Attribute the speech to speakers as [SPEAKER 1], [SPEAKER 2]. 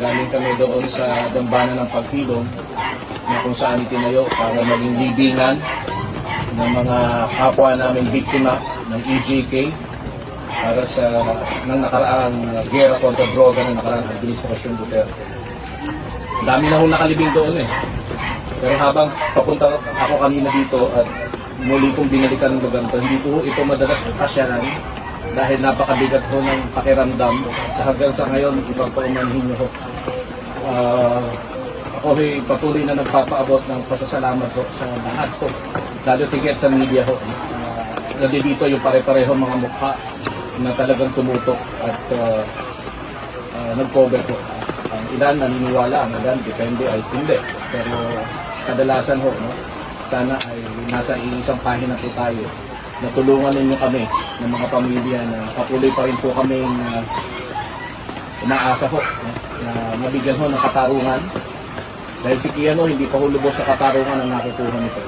[SPEAKER 1] Galing kami doon sa dambana ng Pagpilong na kung saan itinayo para maging libingan ng mga kapwa namin biktima ng EJK para sa nang nakaraang gera kontra droga ng nakaraang administrasyon Duterte. Dami na hong nakalibing doon eh. Pero habang papunta ako kanina dito at muli kong binalikan ng lugar hindi po ito madalas pasyaran dahil napakabigat ko ng pakiramdam. Hanggang sa ngayon, ipagpaumanhin niyo ko. Ako patuloy na nagpapaabot ng pasasalamat ko sa lahat ko. Lalo tigit sa media ko. Nandito yung pare-pareho mga mukha na talagang tumutok at nag-cover ko. Ang ilan naniniwala, ang ilan depende ay hindi. Pero kadalasan ho, no? Sana ay nasa isang pahina po tayo na tulungan ninyo kami ng mga pamilya na patuloy pa rin po kami na umaasa ho, no? Na mabigyan ho ng katarungan. Dahil si Kiano hindi pa ho lubos sa katarungan ang nakukuha nito.